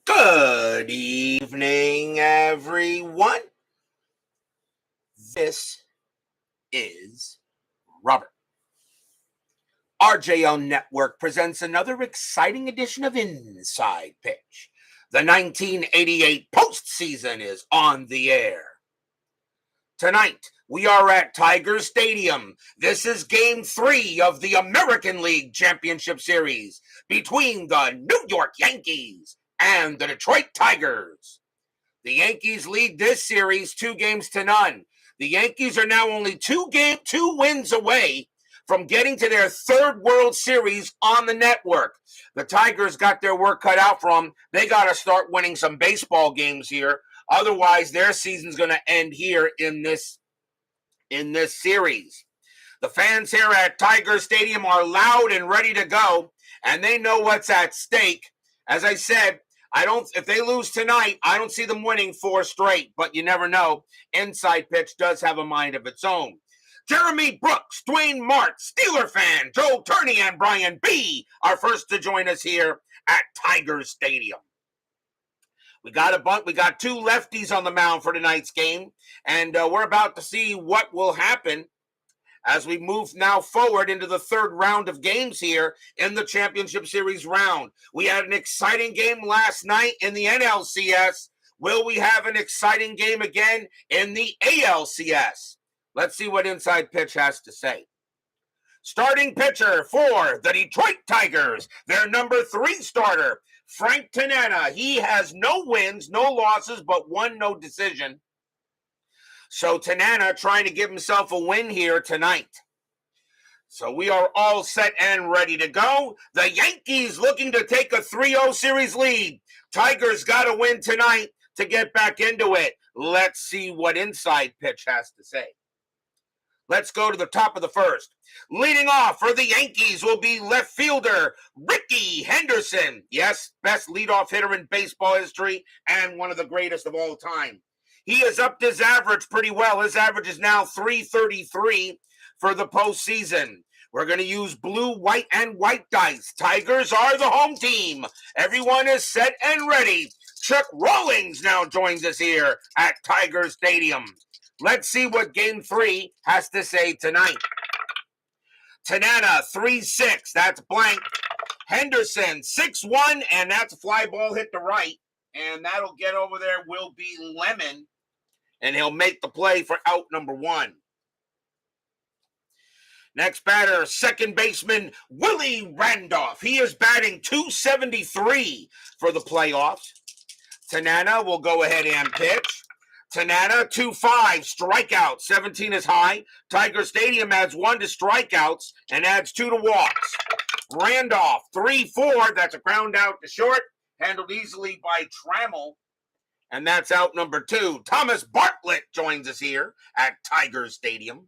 Good evening, everyone. This is Robert. RJO Network presents another exciting edition of Inside Pitch. The 1988 postseason is on the air. Tonight, we are at Tiger Stadium. This is Game 3 of the American League Championship Series between the New York Yankees and the Detroit Tigers. The Yankees lead this series 2-0. The Yankees are now only two wins away from getting to their third World Series on the network. The Tigers got their work cut out for them. They got to start winning some baseball games here. Otherwise, their season's going to end here in this series. The fans here at Tiger Stadium are loud and ready to go, and they know what's at stake. As I said, if they lose tonight, I don't see them winning 4 straight, but you never know. Inside Pitch does have a mind of its own. Jeremy Brooks, Dwayne Mart, Steeler fan, Joe Turney, and Brian B. are first to join us here at Tiger Stadium. We got 2 lefties on the mound for tonight's game, and we're about to see what will happen as we move now forward into the third round of games here in the Championship Series round. We had an exciting game last night in the NLCS. Will we have an exciting game again in the ALCS? Let's see what Inside Pitch has to say. Starting pitcher for the Detroit Tigers, their number 3 starter, Frank Tanana. He has no wins, no losses, but 1 no decision. So Tanana trying to give himself a win here tonight. So we are all set and ready to go. The Yankees looking to take a 3-0 series lead. Tigers got to win tonight to get back into it. Let's see what Inside Pitch has to say. Let's go to the top of the first. Leading off for the Yankees will be left fielder Rickey Henderson. Yes, best leadoff hitter in baseball history and one of the greatest of all time. He has upped his average pretty well. His average is now .333 for the postseason. We're going to use blue, white, and white dice. Tigers are the home team. Everyone is set and ready. Chuck Rawlings now joins us here at Tiger Stadium. Let's see what Game 3 has to say tonight. Tanana, 3-6. That's blank. Henderson, 6-1, and that's a fly ball hit to right. And that'll get over there will be Lemon, and he'll make the play for out number 1. Next batter, second baseman Willie Randolph. He is batting .273 for the playoffs. Tanana will go ahead and pitch. Tanana, 2-5, strikeout, 17 is high. Tiger Stadium adds 1 to strikeouts and adds 2 to walks. Randolph, 3-4, that's a ground out to short, handled easily by Trammell, and that's out number 2. Thomas Bartlett joins us here at Tiger Stadium.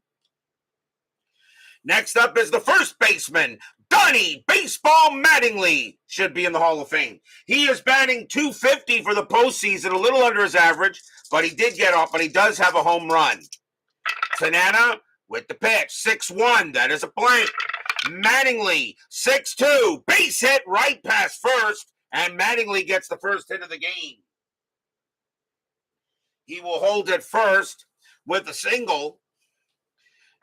Next up is the first baseman, Donnie Baseball Mattingly. Should be in the Hall of Fame. He is batting .250 for the postseason, a little under his average, but he did get off, but he does have a home run. Tanana with the pitch, 6-1, that is a blank. Mattingly, 6-2, base hit right past first, and Mattingly gets the first hit of the game. He will hold it first with a single.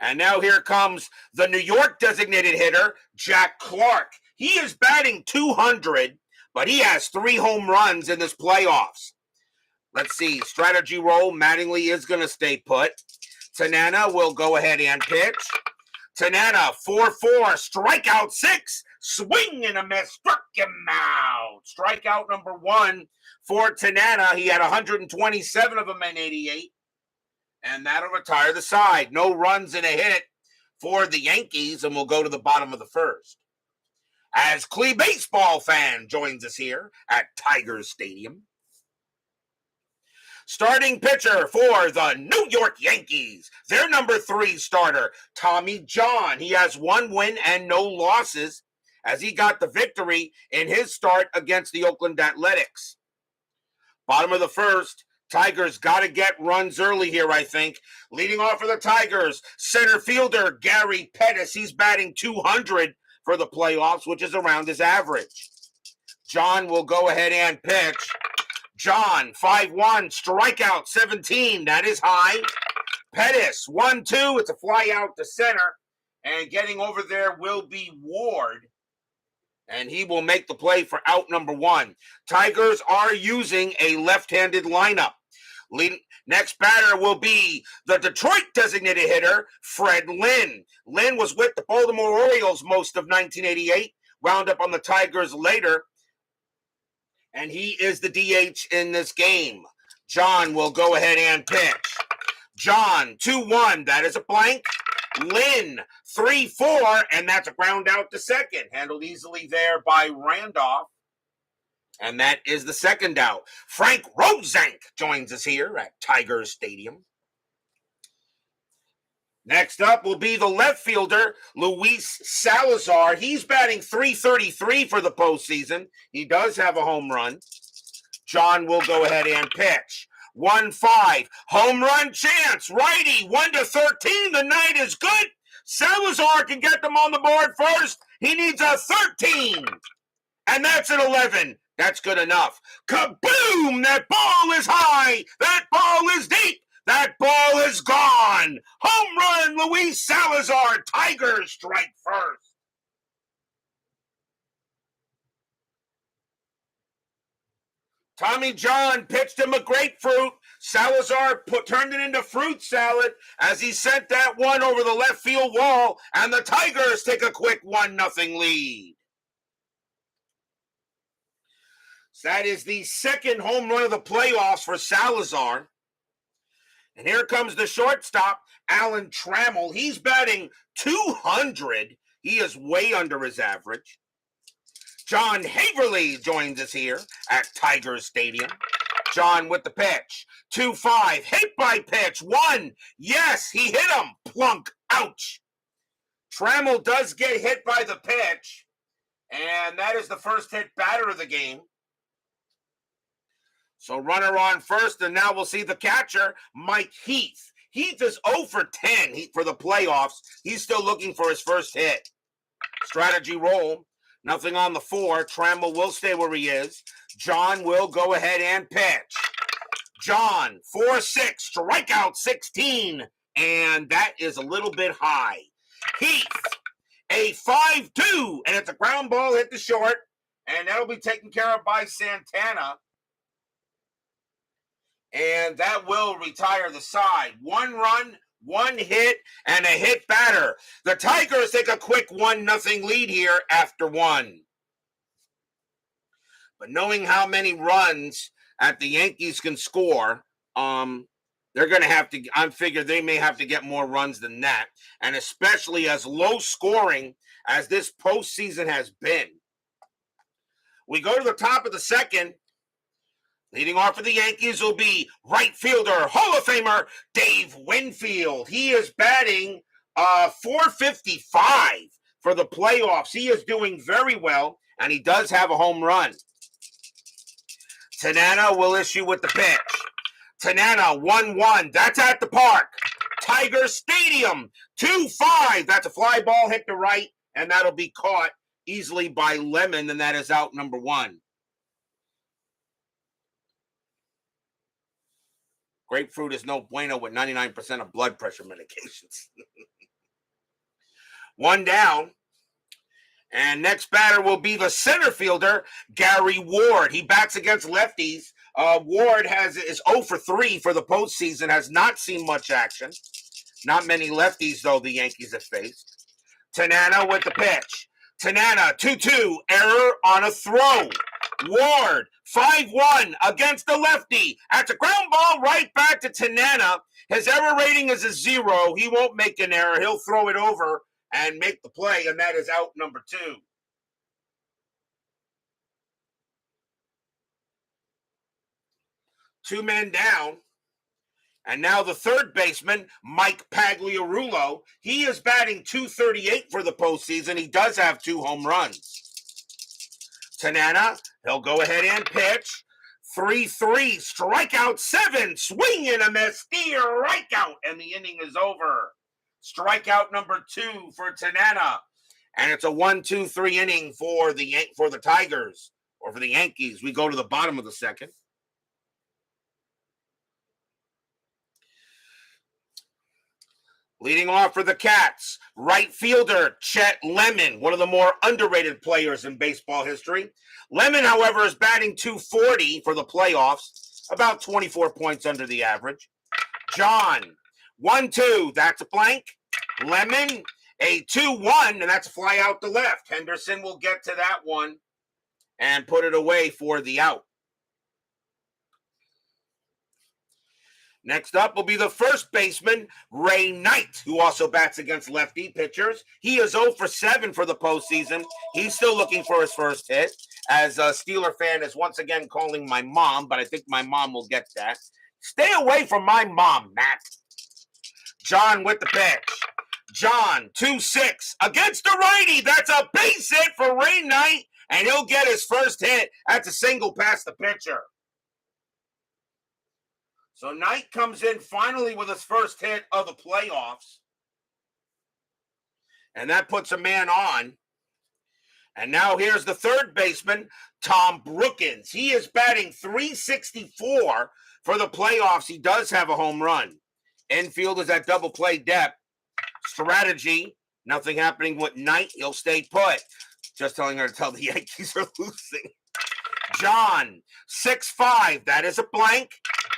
And now here comes the New York designated hitter, Jack Clark. He is batting .200, but he has 3 home runs in this playoffs. Let's see, strategy roll. Mattingly is going to stay put. Tanana will go ahead and pitch. Tanana, 4-4, strikeout 6, swing and a miss, struck him out. Strikeout number 1 for Tanana. He had 127 of them in 88. And that'll retire the side. No runs and a hit for the Yankees, and we'll go to the bottom of the first. As Clee baseball fan joins us here at Tiger Stadium. Starting pitcher for the New York Yankees, their number 3 starter, Tommy John. He has 1 win and no losses as he got the victory in his start against the Oakland Athletics. Bottom of the first, Tigers got to get runs early here, I think. Leading off for the Tigers, center fielder Gary Pettis. He's batting .200 for the playoffs, which is around his average. John will go ahead and pitch. John, 5-1, strikeout 17. That is high. Pettis, 1-2. It's a fly out to center. And getting over there will be Ward. And he will make the play for out number 1. Tigers are using a left-handed lineup. Next batter will be the Detroit designated hitter, Fred Lynn. Lynn was with the Baltimore Orioles most of 1988, wound up on the Tigers later, and he is the DH in this game. John will go ahead and pitch. John, 2-1, that is a blank. Lynn, 3-4, and that's a ground out to second. Handled easily there by Randolph. And that is the second out. Frank Rosenk joins us here at Tigers Stadium. Next up will be the left fielder, Luis Salazar. He's batting .333 for the postseason. He does have a home run. John will go ahead and pitch. 1-5, home run chance. Righty, 1-13. The night is good. Salazar can get them on the board first. He needs a 13. And that's an 11. That's good enough. Kaboom! That ball is high. That ball is deep. That ball is gone. Home run, Luis Salazar. Tigers strike first. Tommy John pitched him a grapefruit. Salazar turned it into fruit salad as he sent that one over the left field wall, and the Tigers take a quick 1-0 lead. So that is the second home run of the playoffs for Salazar. And here comes the shortstop, Alan Trammell. He's batting .200. He is way under his average. John Haverly joins us here at Tigers Stadium. John with the pitch. 2-5, hit by pitch. 1, yes, he hit him. Plunk, ouch. Trammell does get hit by the pitch, and that is the first hit batter of the game. So runner on first, and now we'll see the catcher, Mike Heath. Heath is 0 for 10 for the playoffs. He's still looking for his first hit. Strategy roll. Nothing on the 4. Trammell will stay where he is. John will go ahead and pitch. John, 4-6, strikeout 16. And that is a little bit high. Heath, a 5-2, and it's a ground ball hit the short. And that'll be taken care of by Santana. And that will retire the side. 1 run, 1 hit, and a hit batter. The Tigers take a quick 1-0 lead here after 1. But knowing how many runs that the Yankees can score, they're going to have to, I figure they may have to get more runs than that. And especially as low scoring as this postseason has been. We go to the top of the second. Leading off for the Yankees will be right fielder, Hall of Famer, Dave Winfield. He is batting .455 for the playoffs. He is doing very well, and he does have a home run. Tanana will issue with the pitch. Tanana, 1-1. That's at the park. Tiger Stadium, 2-5. That's a fly ball hit to right, and that'll be caught easily by Lemon, and that is out number 1. Grapefruit is no bueno with 99% of blood pressure medications. 1 down. And next batter will be the center fielder, Gary Ward. He bats against lefties. Ward is 0 for 3 for the postseason, has not seen much action. Not many lefties, though, the Yankees have faced. Tanana with the pitch. Tanana, 2-2, error on a throw. Ward, 5-1 against the lefty. That's a ground ball right back to Tanana. His error rating is a 0. He won't make an error. He'll throw it over and make the play, and that is out number 2. 2 men down. And now the third baseman, Mike Pagliarulo. He is batting .238 for the postseason. He does have 2 home runs. Tanana, he'll go ahead and pitch. 3-3, strikeout 7, swing and a miss, strikeout, and the inning is over. Strikeout number 2 for Tanana, and it's a 1-2-3 inning for the Tigers, or for the Yankees. We go to the bottom of the second. Leading off for the Cats, right fielder Chet Lemon, one of the more underrated players in baseball history. Lemon, however, is batting .240 for the playoffs, about 24 points under the average. John, 1-2, that's a blank. Lemon, a 2-1, and that's a fly out to left. Henderson will get to that one and put it away for the out. Next up will be the first baseman, Ray Knight, who also bats against lefty pitchers. He is 0 for 7 for the postseason. He's still looking for his first hit, as a Steeler fan is once again calling my mom, but I think my mom will get that. Stay away from my mom, Matt. John with the pitch. John, 2-6 against the righty. That's a base hit for Ray Knight, and he'll get his first hit. That's a single past the pitcher. So Knight comes in finally with his first hit of the playoffs. And that puts a man on. And now here's the third baseman, Tom Brookins. He is batting .364 for the playoffs. He does have a home run. Infield is at double play depth. Strategy, nothing happening with Knight. He'll stay put. Just telling her to tell the Yankees are losing. John, 6-5. That is a blank.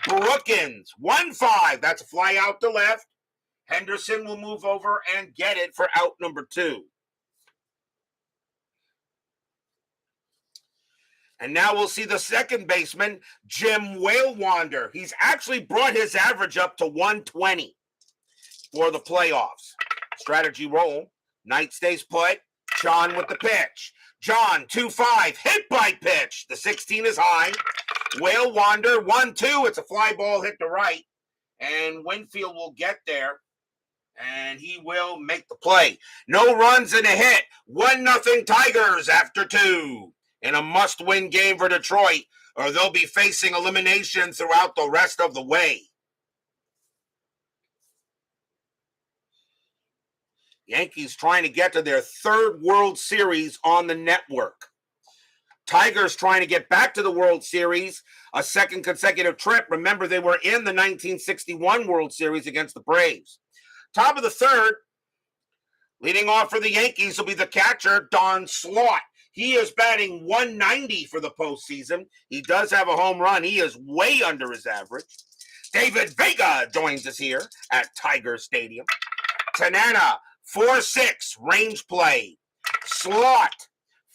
Brookins, 1-5. That's a fly out to left. Henderson will move over and get it for out number 2. And now we'll see the second baseman, Jim Whalewander. He's actually brought his average up to 120 for the playoffs. Strategy roll. Knight stays put. John with the pitch. John, 2-5. Hit by pitch. The 16 is high. Whalewander, 1-2. It's a fly ball hit to right. And Winfield will get there. And he will make the play. No runs and a hit. 1-0 Tigers after 2. In a must-win game for Detroit, or they'll be facing elimination throughout the rest of the way. Yankees trying to get to their third World Series on the network. Tigers trying to get back to the World Series, a second consecutive trip. Remember, they were in the 1961 World Series against the Braves. Top of the third, leading off for the Yankees will be the catcher, Don Slaught. He is batting .190 for the postseason. He does have a home run. He is way under his average. David Vega joins us here at Tiger Stadium. Tanana, 4-6, range play. Slaught,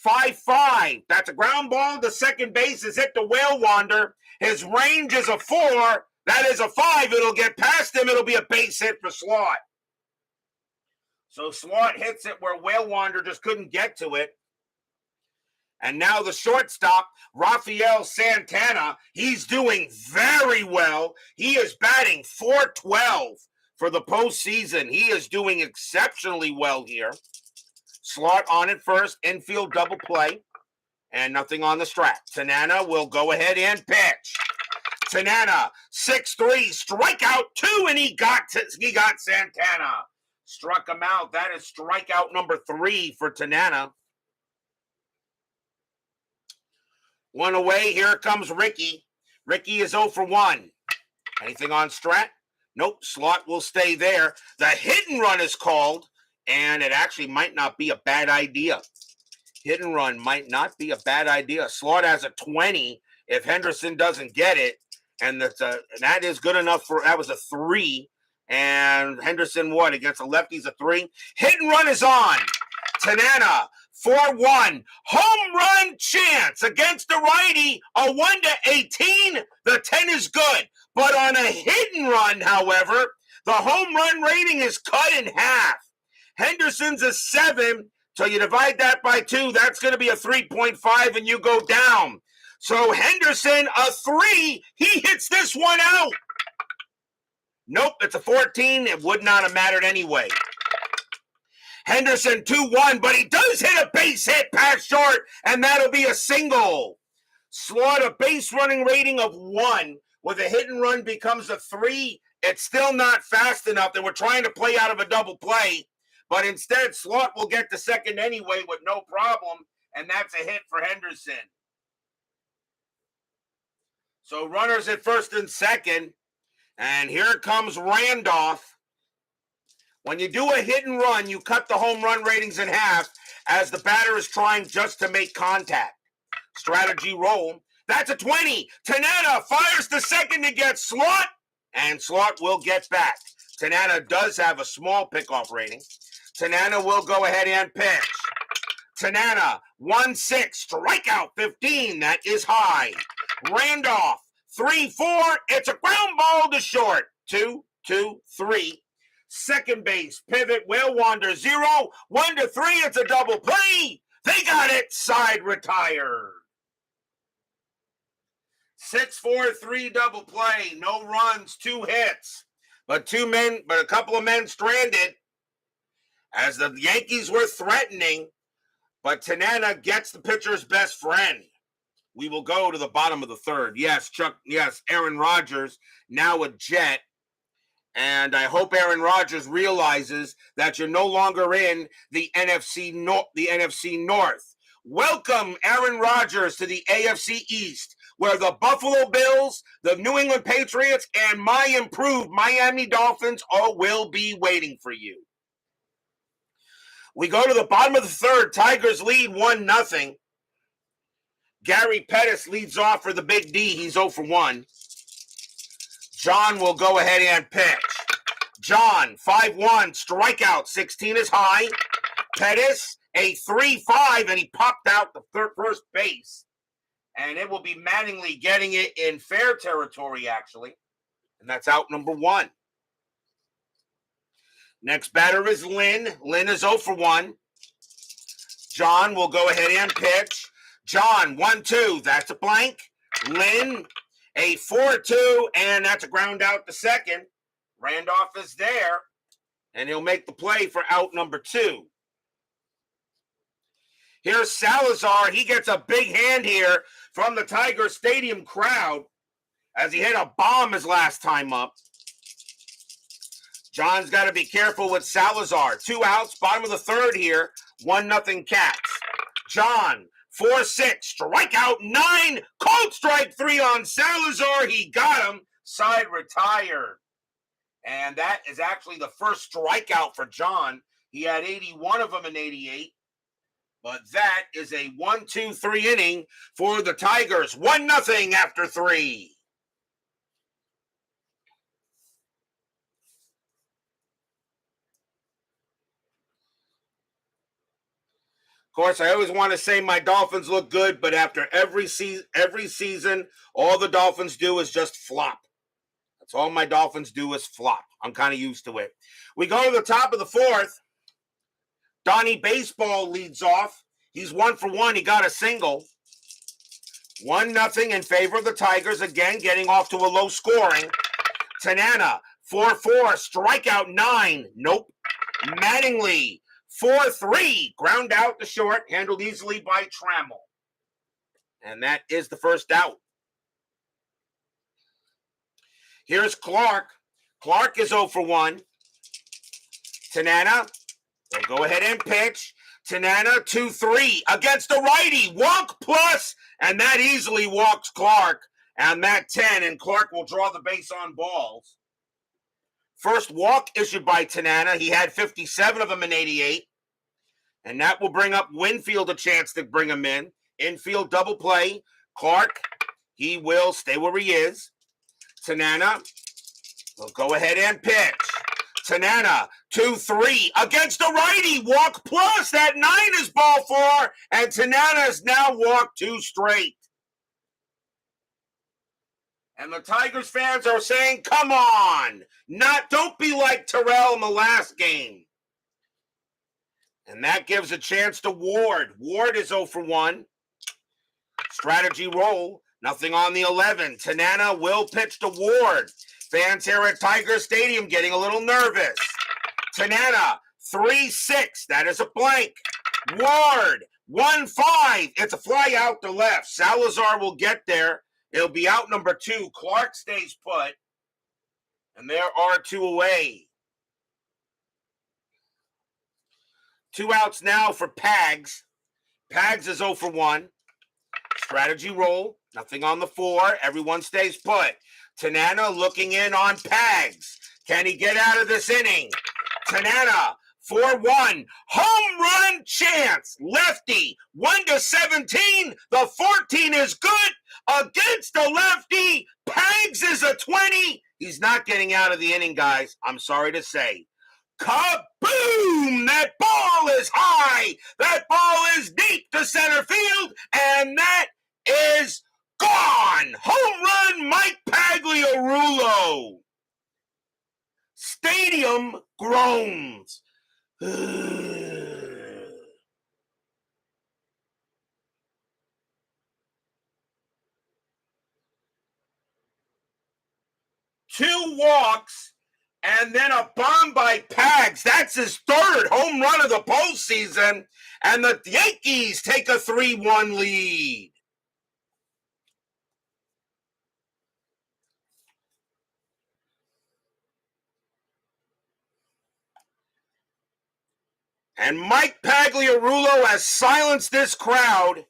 5-5. That's a ground ball to second base. Is hit to Whalewander. His range is a 4. That is a 5. It'll get past him. It'll be a base hit for Slaught. So Slaught hits it where Whalewander just couldn't get to it. And now the shortstop, Rafael Santana, he's doing very well. He is batting .412 for the postseason. He is doing exceptionally well here. Slaught on it first, infield double play, and nothing on the strat. Tanana will go ahead and pitch. Tanana, 6-3, strikeout 2, and he got Santana. Struck him out. That is strikeout number 3 for Tanana. One away. Here comes Ricky. Ricky is 0 for 1. Anything on strat? Nope. Slaught will stay there. The hit and run is called, and it actually might not be a bad idea. Hit and run might not be a bad idea. Slaught has a 20 if Henderson doesn't get it, and that is good enough for, that was a 3. And Henderson, what, against the lefties, a 3. Hit and run is on. Tanana, 4-1. Home run chance against the righty, a 1-18. The 10 is good. But on a hit and run, however, the home run rating is cut in half. Henderson's a 7. So you divide that by 2, that's going to be a 3.5, and you go down. So Henderson, a 3. He hits this one out. Nope, it's a 14. It would not have mattered anyway. Henderson 2-1, but he does hit a base hit past short, and that'll be a single. Slaught a base running rating of 1. With a hit and run becomes a 3. It's still not fast enough. They were trying to play out of a double play, but instead Slaught will get to second anyway with no problem, and that's a hit for Henderson. So runners at first and second, and here comes Randolph. When you do a hit and run, you cut the home run ratings in half as the batter is trying just to make contact. Strategy roll. That's a 20. Tanana fires to second to get Slot, and Slot will get back. Tanana does have a small pickoff rating. Tanana will go ahead and pitch. Tanana, 1-6, strikeout 15. That is high. Randolph, 3-4. It's a ground ball to short. 2-2-3. Second base, pivot, will wander 0. 1-3. It's a double play. They got it. Side retired. 6-4-3 double play. No runs, 2 hits. But a couple of men stranded as the Yankees were threatening. But Tanana gets the pitcher's best friend. We will go to the bottom of the third. Yes, Aaron Rodgers, now a Jet. And I hope Aaron Rodgers realizes that you're no longer in the NFC North. Welcome, Aaron Rodgers, to the AFC East, where the Buffalo Bills, the New England Patriots, and my improved Miami Dolphins all will be waiting for you. We go to the bottom of the third. Tigers lead 1-0. Gary Pettis leads off for the Big D. He's 0 for 1. John will go ahead and pitch. John, 5-1, strikeout, 16 is high. Pettis, a 3-5, and he popped out the first base. And it will be Mattingly getting it in fair territory, actually. And that's out number 1. Next batter is Lynn. Lynn is 0 for 1. John will go ahead and pitch. John, 1-2. That's a blank. Lynn, a 4-2, and that's a ground out to second. Randolph is there, and he'll make the play for out number 2. Here's Salazar. He gets a big hand here from the Tiger Stadium crowd as he hit a bomb his last time up. John's got to be careful with Salazar. 2 outs, bottom of the third here. 1-0 Cats. John, 4-6, strikeout 9. Cold strike 3 on Salazar. He got him. Side retired. And that is actually the first strikeout for John. He had 81 of them in 88. But that is a 1-2-3 inning for the Tigers. 1-0 after 3. Of course, I always want to say my Dolphins look good, but after every season, all the Dolphins do is just flop. That's all my Dolphins do is flop. I'm kind of used to it. We go to the top of the fourth. Donnie Baseball leads off. He's 1 for 1. He got a single. 1-0 in favor of the Tigers. Again, getting off to a low scoring. Tanana, 4-4. Strikeout 9. Nope. Mattingly, 4-3. Ground out to short. Handled easily by Trammell. And that is the first out. Here's Clark. Clark is 0 for 1. Tanana will go ahead and pitch. Tanana, 2-3 against a righty. Walk plus, and that easily walks Clark. And that 10, and Clark will draw the base on balls. First walk issued by Tanana. He had 57 of them in 88. And that will bring up Winfield a chance to bring him in. Infield double play. Clark, he will stay where he is. Tanana will go ahead and pitch. Tanana, 2-3 against a righty. Walk plus. That 9 is ball 4. And Tanana has now walked 2 straight. And the Tigers fans are saying, come on. Don't be like Terrell in the last game. And that gives a chance to Ward. Ward is 0 for 1. Strategy roll. Nothing on the 11. Tanana will pitch to Ward. Fans here at Tiger Stadium getting a little nervous. Tanana, 3-6. That is a blank. Ward, 1-5. It's a fly out to left. Salazar will get there. It'll be out number 2. Clark stays put. And there are 2 away. 2 outs now for Pags. Pags is 0 for 1. Strategy roll. Nothing on the 4. Everyone stays put. Tanana looking in on Pags. Can he get out of this inning? Tanana, 4-1. Home run chance. Lefty, 1-17. The 14 is good. Against the lefty, Pags is a 20. He's not getting out of the inning, guys. I'm sorry to say. Kaboom! That ball is high. That ball is deep to center field. And that is gone. Home run, Mike Pagliarulo. Stadium groans. 2 walks, and then a bomb by Pags. That's his 3rd home run of the postseason, and the Yankees take a 3-1 lead. And Mike Pagliarulo has silenced this crowd.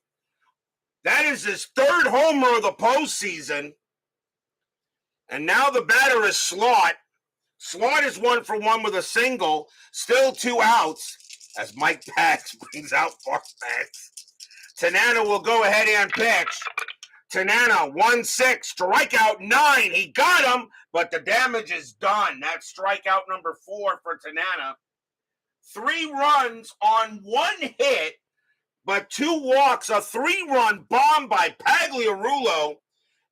That is his 3rd homer of the postseason. And now the batter is Slot. Slot is 1 for 1 with a single. Still 2 outs as Mike Pags brings out Fairbanks. Tanana will go ahead and pitch. Tanana, 1-6, strikeout 9. He got him, but the damage is done. That's strikeout number 4 for Tanana. 3 runs on 1 hit, but 2 walks, a 3-run bomb by Pagliarulo,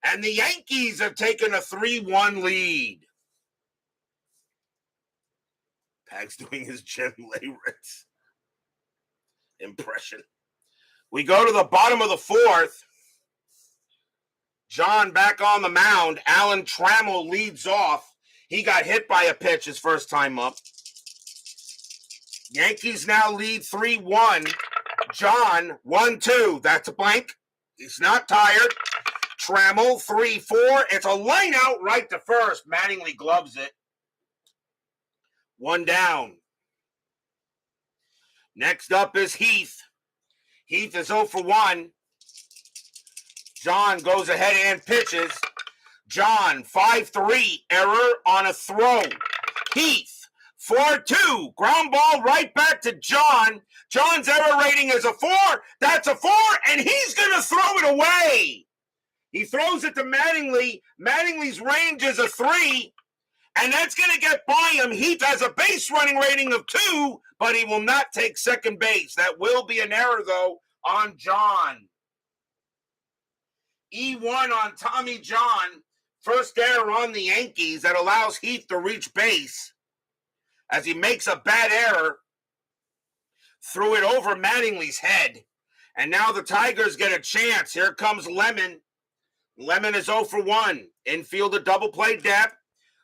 and the Yankees have taken a 3-1 lead. Pags doing his Jim Leyritz impression. We go to the bottom of the 4th. John back on the mound. Alan Trammell leads off. He got hit by a pitch his first time up. Yankees now lead 3-1. John, 1-2. That's a blank. He's not tired. Trammell, 3-4. It's a line out right to first. Mattingly gloves it. 1 down. Next up is Heath. Heath is 0 for 1. John goes ahead and pitches. John, 5-3. Error on a throw. Heath, 4-2. Ground ball right back to John. John's error rating is a 4. That's a 4, and he's going to throw it away. He throws it to Mattingly. Mattingly's range is a 3, and that's going to get by him. Heath has a base running rating of 2, but he will not take second base. That will be an error, though, on John. E1 on Tommy John. First error on the Yankees that allows Heath to reach base as he makes a bad error. Threw it over Mattingly's head. And now the Tigers get a chance. Here comes Lemon. Lemon is 0 for 1. Infield a double play depth.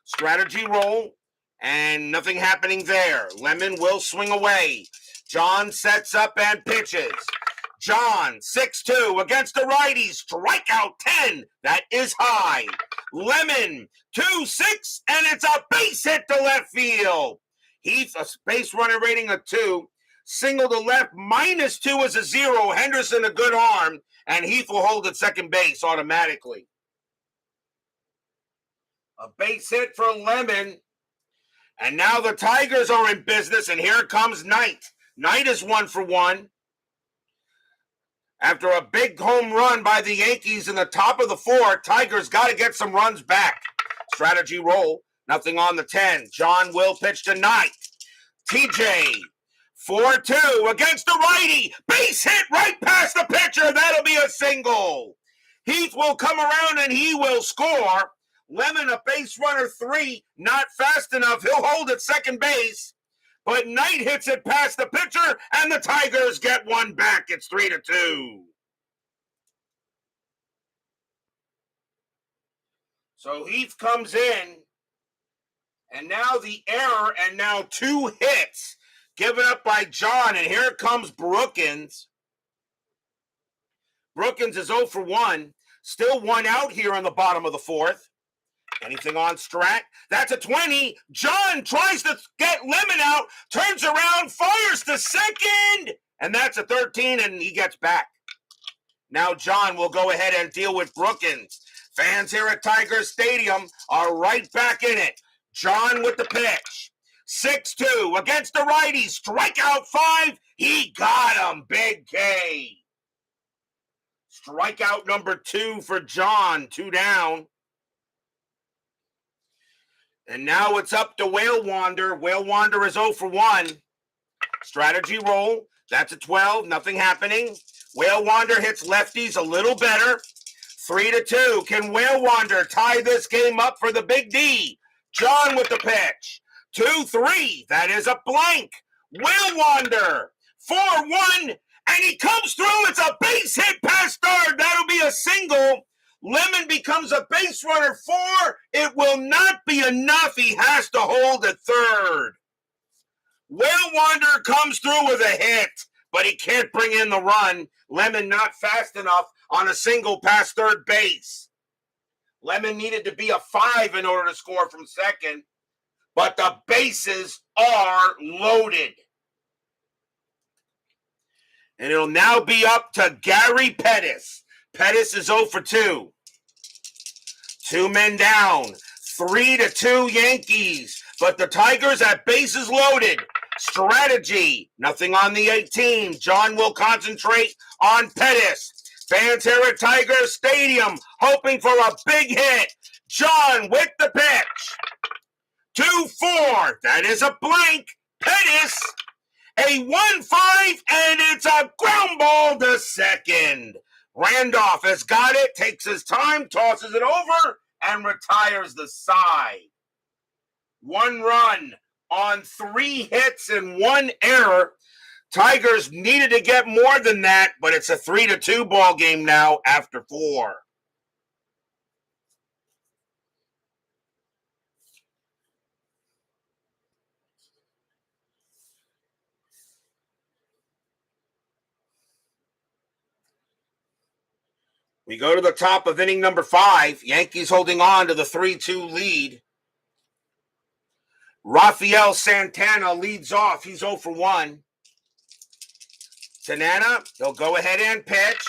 Strategy roll. And nothing happening there. Lemon will swing away. John sets up and pitches. John, 6-2 against the righty. Strikeout 10. That is high. Lemon, 2-6, and it's a base hit to left field. Heath, a base runner rating of 2. Single to left, -2 is a 0. Henderson, a good arm, and Heath will hold at second base automatically. A base hit for Lemon. And now the Tigers are in business, and here comes Knight. Knight is 1 for 1. After a big home run by the Yankees in the top of the 4th, Tigers got to get some runs back. Strategy roll. Nothing on the 10. John will pitch to Knight. TJ, 4-2 against the righty. Base hit right past the pitcher. That'll be a single. Heath will come around and he will score. Lemon, a base runner 3, not fast enough. He'll hold at second base. But Knight hits it past the pitcher, and the Tigers get one back. It's 3-2. So Heath comes in, and now the error, and now 2 hits given up by John, and here comes Brookins. Brookins is 0 for 1. Still 1 out here in the bottom of the 4th. Anything on Strat? That's a 20. John tries to get Lemon out, turns around, fires to second, and that's a 13, and he gets back. Now John will go ahead and deal with Brookins. Fans here at Tiger Stadium are right back in it. John with the pitch. 6-2 against the righty. Strikeout 5. He got him. Big K. Strikeout number 2 for John. 2 down. And now it's up to Whale Wander. Whale Wander is 0 for 1. Strategy roll. That's a 12. Nothing happening. Whale Wander hits lefties a little better. 3-2. Can Whale Wander tie this game up for the Big D? John with the pitch. 2-3. That is a blank. Whale Wander. 4-1. And he comes through. It's a base hit past third. That'll be a single. Lemon becomes a base runner 4. It will not be enough. He has to hold at third. Whale Wander comes through with a hit, but he can't bring in the run. Lemon not fast enough on a single past third base. Lemon needed to be a 5 in order to score from second, but the bases are loaded. And it'll now be up to Gary Pettis. Pettis is 0 for 2. 2 men down. 3-2 Yankees. But the Tigers have bases loaded. Strategy. Nothing on the 18. John will concentrate on Pettis. Fans here at Tiger Stadium hoping for a big hit. John with the pitch. 2-4. That is a blank. Pettis. A 1-5, and it's a ground ball to second. Randolph has got it, takes his time, tosses it over, and retires the side. 1 run on 3 hits and 1 error. Tigers needed to get more than that, but it's a 3-2 ball game now after 4. We go to the top of inning number 5. Yankees holding on to the 3-2 lead. Rafael Santana leads off. He's 0 for 1. Tanana, he'll go ahead and pitch.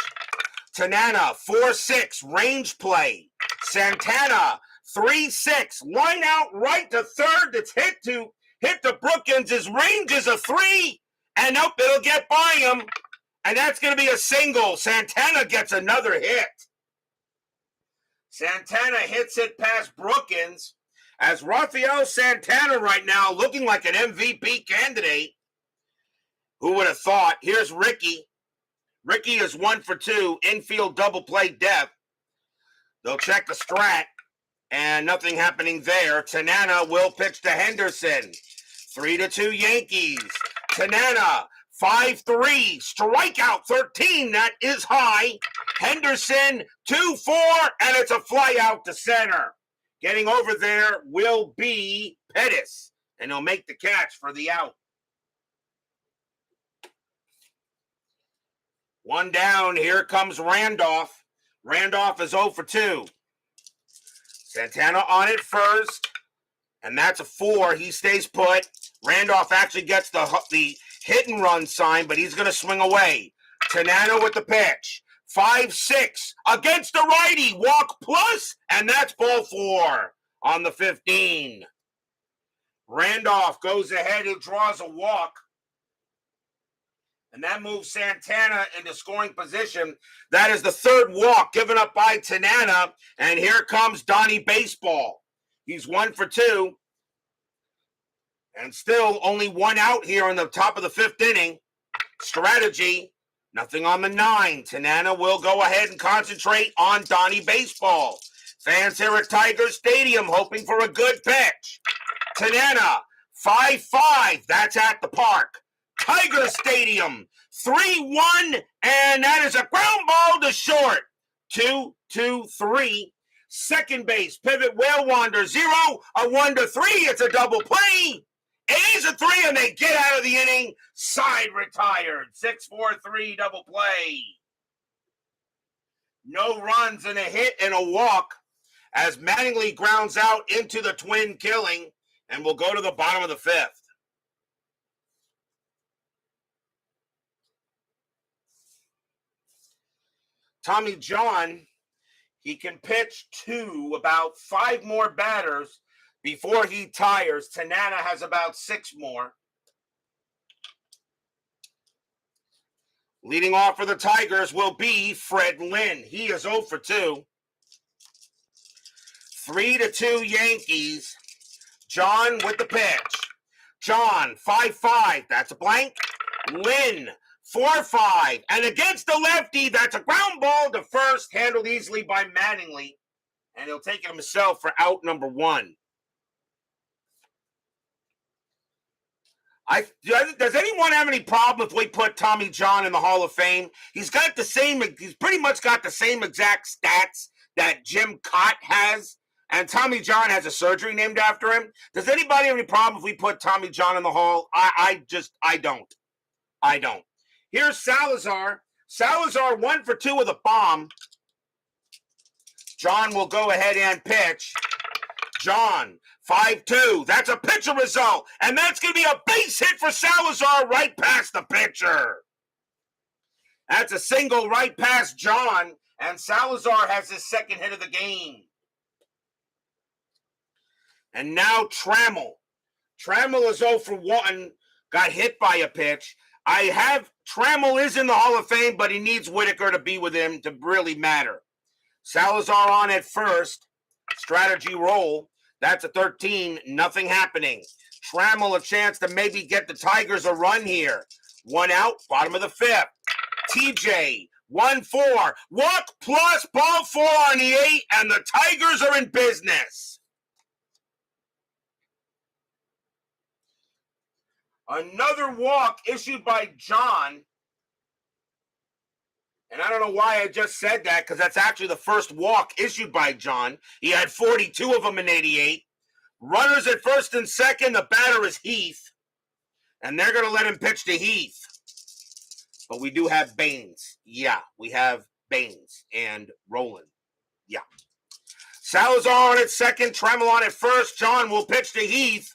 Tanana, 4-6, range play. Santana, 3-6, line out right to third. That's hit to Brookins. His range is a 3, and nope, it'll get by him. And that's going to be a single. Santana gets another hit. Santana hits it past Brookins. As Rafael Santana right now looking like an MVP candidate. Who would have thought? Here's Ricky. Ricky is 1 for 2. Infield double play depth. They'll check the strat. And nothing happening there. Tanana will pitch to Henderson. 3-2 Yankees. Tanana. 5-3, strikeout 13, that is high. Henderson, 2-4, and it's a fly out to center. Getting over there will be Pettis, and he'll make the catch for the out. 1 down, here comes Randolph. Randolph is 0 for 2. Santana on it first, and that's a 4. He stays put. Randolph actually gets the hit and run sign, but he's going to swing away. Tanana with the pitch. 5-6 against the righty. Walk plus, and that's ball 4 on the 15. Randolph goes ahead and draws a walk. And that moves Santana into scoring position. That is the 3rd walk given up by Tanana. And here comes Donnie Baseball. He's 1 for 2. And still only 1 out here in the top of the 5th inning. Strategy, nothing on the 9. Tanana will go ahead and concentrate on Donnie Baseball. Fans here at Tiger Stadium hoping for a good pitch. Tanana, 5-5, that's at the park. Tiger Stadium, 3-1, and that is a ground ball to short. 2-2-3. Second base, pivot, Whale Wander, 0, a 1-3, it's a double play. It is a 3, and they get out of the inning. Side retired. 6-4-3 double play. No runs and a hit and a walk as Mattingly grounds out into the twin killing, and we'll go to the bottom of the 5th. Tommy John, he can pitch to about 5 more batters before he tires. Tanana has about 6 more. Leading off for the Tigers will be Fred Lynn. He is 0 for 2. 3-2 Yankees. John with the pitch. John, 5-5. That's a blank. Lynn, 4-5. And against the lefty, that's a ground ball to first, handled easily by Mattingly. And he'll take it himself for out number 1. Does anyone have any problem if we put Tommy John in the Hall of Fame? He's pretty much got the same exact stats that Jim Cott has, and Tommy John has a surgery named after him. Does anybody have any problem if we put Tommy John in the Hall? I don't. Here's Salazar. Salazar 1 for 2 with a bomb. John will go ahead and pitch. John, 5-2. That's a pitcher result. And that's going to be a base hit for Salazar right past the pitcher. That's a single right past John. And Salazar has his second hit of the game. And now Trammell. Trammell is 0 for 1. Got hit by a pitch. Trammell is in the Hall of Fame, but he needs Whitaker to be with him to really matter. Salazar on at first. Strategy roll. That's a 13. Nothing happening. Trammell a chance to maybe get the Tigers a run here. 1 out, bottom of the 5th. TJ, 1-4. Walk plus ball 4 on the 8, and the Tigers are in business. Another walk issued by John. And I don't know why I just said that, because that's actually the first walk issued by John. He had 42 of them in 88. Runners at first and second. The batter is Heath. And they're going to let him pitch to Heath. But we do have Baines. Yeah, we have Baines and Roland. Yeah. Salazar on at second. Trammell on at first. John will pitch to Heath.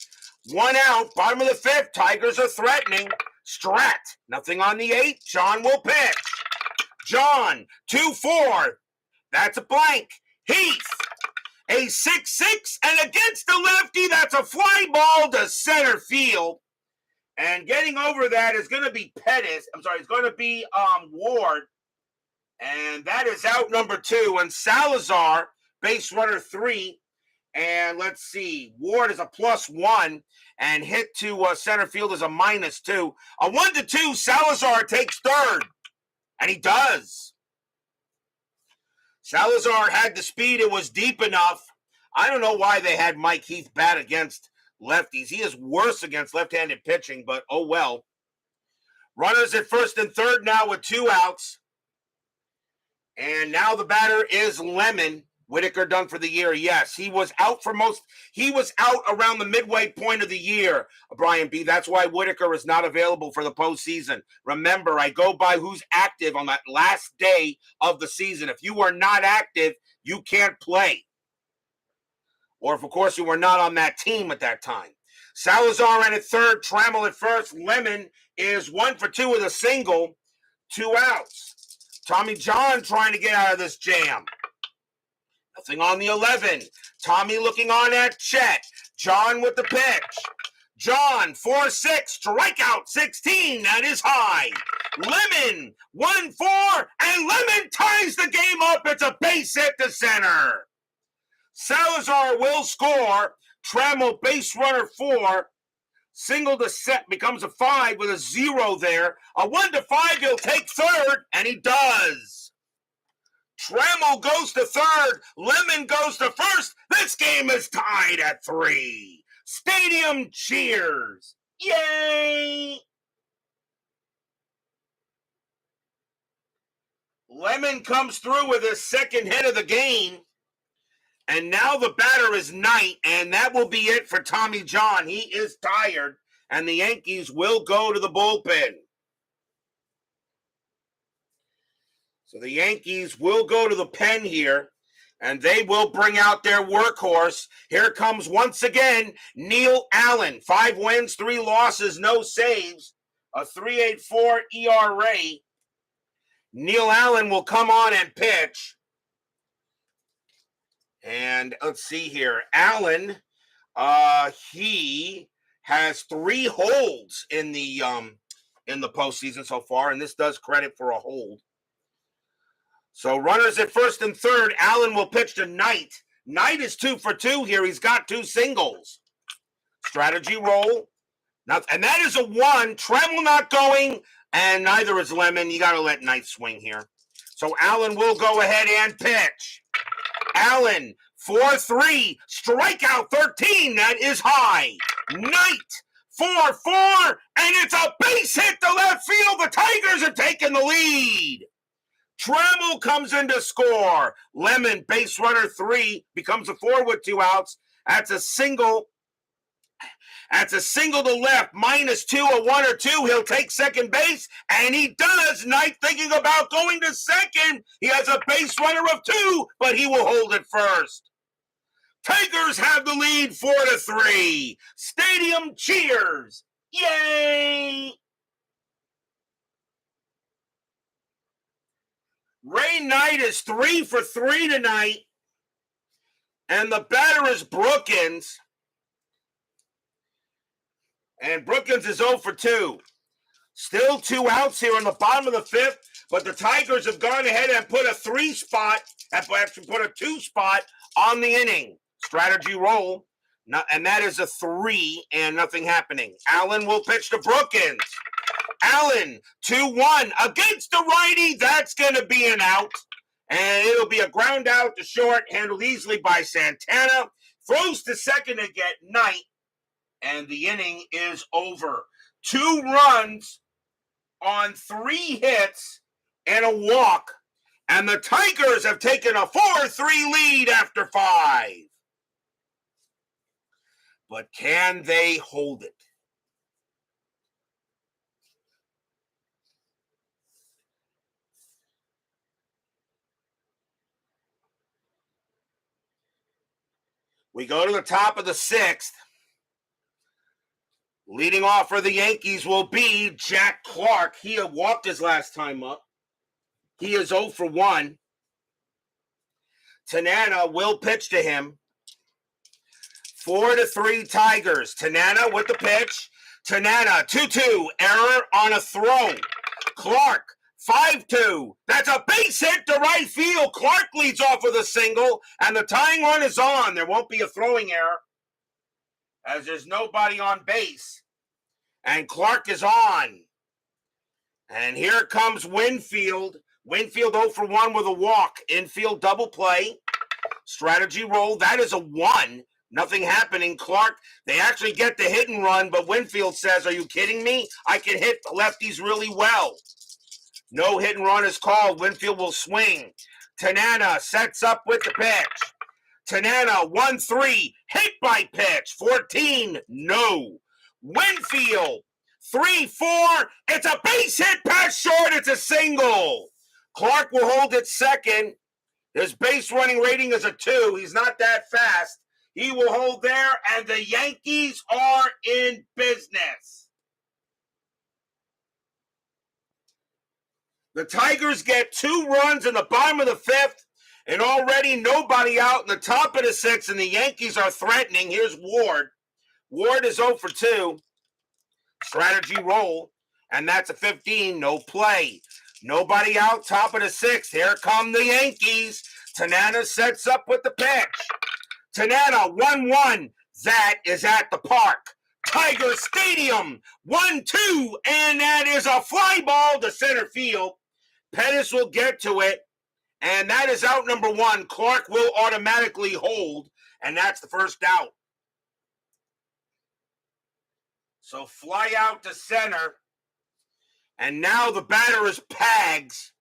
1 out. Bottom of the 5th. Tigers are threatening. Strat. Nothing on the 8th. John will pitch. John, 2-4. That's a blank. Heath, a 6-6. And against the lefty, that's a fly ball to center field. And getting over that is going to be Pettis. It's going to be Ward. And that is out number 2. And Salazar, base runner 3. And let's see, Ward is a +1. And hit to center field is a -2. A 1-2, Salazar takes third. And he does. Salazar had the speed. It was deep enough. I don't know why they had Mike Heath bat against lefties. He is worse against left-handed pitching, but oh well. Runners at first and third now with 2 outs. And now the batter is Lemon. Whitaker done for the year, yes. He was out around the midway point of the year, Brian B. That's why Whitaker is not available for the postseason. Remember, I go by who's active on that last day of the season. If you are not active, you can't play. Or if, of course, you were not on that team at that time. Salazar in at third, Trammell at first. Lemon is 1 for 2 with a single, 2 outs. Tommy John trying to get out of this jam. Nothing on the 11. Tommy looking on at Chet. John with the pitch. John, 4-6, strikeout 16. That is high. Lemon, 1-4, and Lemon ties the game up. It's a base hit to center. Salazar will score. Trammell, base runner 4. Single to set becomes a 5 with a 0 there. A 1-5, he'll take third, and he does. Trammell goes to third. Lemon goes to first. This game is tied at 3. Stadium cheers. Yay! Lemon comes through with his second hit of the game. And now the batter is Knight, and that will be it for Tommy John. He is tired, and the Yankees will go to the bullpen. So the Yankees will go to the pen here, and they will bring out their workhorse. Here comes once again Neil Allen. 5 wins, 3 losses, no saves. A 3.84 ERA. Neil Allen will come on and pitch. And let's see here. Allen He has 3 holds in the postseason so far, and this does credit for a hold. So runners at first and third. Allen will pitch to Knight. Knight is 2 for 2 here. He's got 2 singles. Strategy roll. Now, and that is a 1. Tremble not going, and neither is Lemon. You got to let Knight swing here. So Allen will go ahead and pitch. Allen, 4-3, strikeout 13. That is high. Knight, 4-4, and it's a base hit to left field. The Tigers have taken the lead. Trammell comes in to score. Lemon, base runner 3, becomes a 4 with 2 outs. That's a single. That's a single to left, -2, a 1 or 2. He'll take second base, and he does. Knight thinking about going to second. He has a base runner of 2, but he will hold it first. Tigers have the lead 4-3. Stadium cheers. Yay! Ray Knight is 3 for 3 tonight, and the batter is Brookins. And Brookins is 0 for 2. Still 2 outs here in the bottom of the 5th, but the Tigers have gone ahead and put a 3 spot, actually put a 2 spot on the inning. Strategy roll, and that is a 3 and nothing happening. Allen will pitch to Brookins. Allen, 2-1 against the righty. That's going to be an out, and it'll be a ground out to short, handled easily by Santana. Throws to second to get Knight. And the inning is over. 2 runs on 3 hits and a walk. And the Tigers have taken a 4-3 lead after 5. But can they hold it? We go to the top of the 6th. Leading off for the Yankees will be Jack Clark. He had walked his last time up. He is 0 for 1. Tanana will pitch to him. 4-3 Tigers. Tanana with the pitch. Tanana, 2-2. Error on a throw. Clark, 5-2. That's a base hit to right field. Clark leads off with a single, and the tying run is on. There won't be a throwing error, as there's nobody on base. And Clark is on. And here comes Winfield. Winfield 0 for 1 with a walk. Infield double play. Strategy roll. That is a 1. Nothing happening. Clark, they actually get the hit and run, but Winfield says, are you kidding me? I can hit lefties really well. No hit and run is called. Winfield will swing. Tanana sets up with the pitch. Tanana, 1-3, hit by pitch. 14, no. Winfield, 3-4, it's a base hit past short, it's a single. Clark will hold it second. His base running rating is a 2. He's not that fast. He will hold there, and the Yankees are in business. The Tigers get 2 runs in the bottom of the 5th. And already nobody out in the top of the 6th, and the Yankees are threatening. Here's Ward. Ward is 0 for 2. Strategy roll, and that's a 15. No play. Nobody out, top of the 6th. Here come the Yankees. Tanana sets up with the pitch. Tanana, 1-1. That is at the park. Tiger Stadium, 1-2, and that is a fly ball to center field. Pettis will get to it. And that is out number 1. Clark will automatically hold, and that's the first out. So fly out to center. And now the batter is Pags.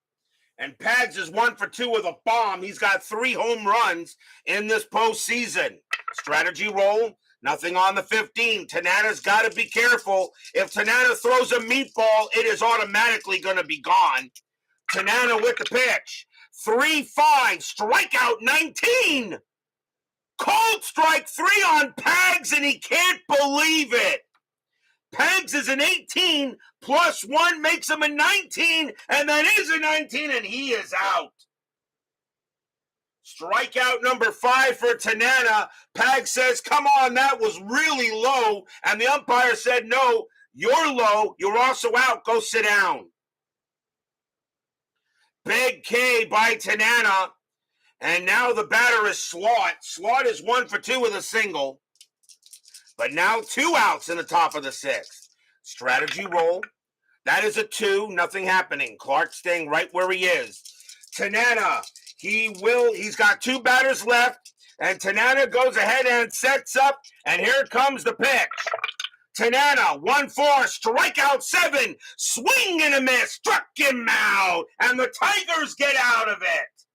And Pags is 1 for 2 with a bomb. He's got 3 home runs in this postseason. Strategy roll, nothing on the 15. Tanana's got to be careful. If Tanana throws a meatball, it is automatically going to be gone. Tanana with the pitch. 3-5, strikeout 19. Cold strike 3 on Pags, and he can't believe it. Pags is an 18, plus 1 makes him a 19, and that is a 19, and he is out. Strikeout number 5 for Tanana. Pag says, come on, that was really low. And the umpire said, no, you're low. You're also out. Go sit down. Big K by Tanana. And now the batter is Slot. Slot is 1 for 2 with a single. But now 2 outs in the top of the 6th. Strategy roll. That is a 2. Nothing happening. Clark staying right where he is. Tanana. He's got 2 batters left, and Tanana goes ahead and sets up, and here comes the pitch. Tanana, 1-4, strikeout 7, swing and a miss, struck him out, and the Tigers get out of it.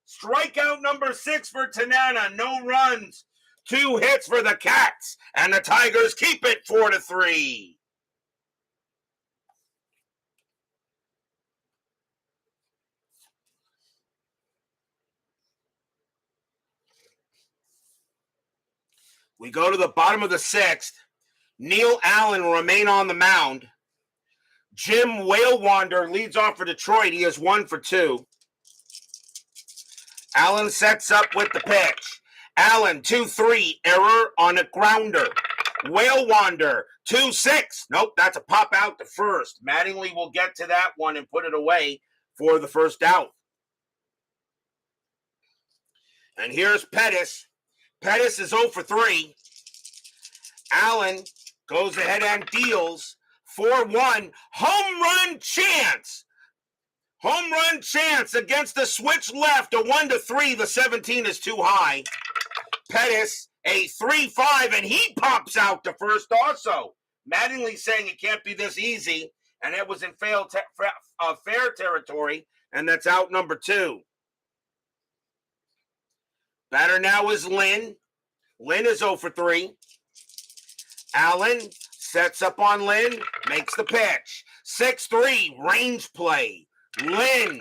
Strikeout number 6 for Tanana, no runs, 2 hits for the Cats, and the Tigers keep it 4-3. We go to the bottom of the 6th. Neil Allen will remain on the mound. Jim Whalewander leads off for Detroit. He is 1 for 2. Allen sets up with the pitch. Allen, 2-3, error on a grounder. Whalewander, 2-6. Nope, that's a pop out to first. Mattingly will get to that one and put it away for the first out. And here's Pettis. Pettis is 0 for 3. Allen goes ahead and deals 4-1. Home run chance. Home run chance against the switch left. A 1-3. The 17 is too high. Pettis, a 3-5, and he pops out to first also. Mattingly saying it can't be this easy, and it was in fair territory, and that's out number 2. Batter now is Lynn. Lynn is 0 for 3. Allen sets up on Lynn, makes the pitch. 6-3, range play. Lynn,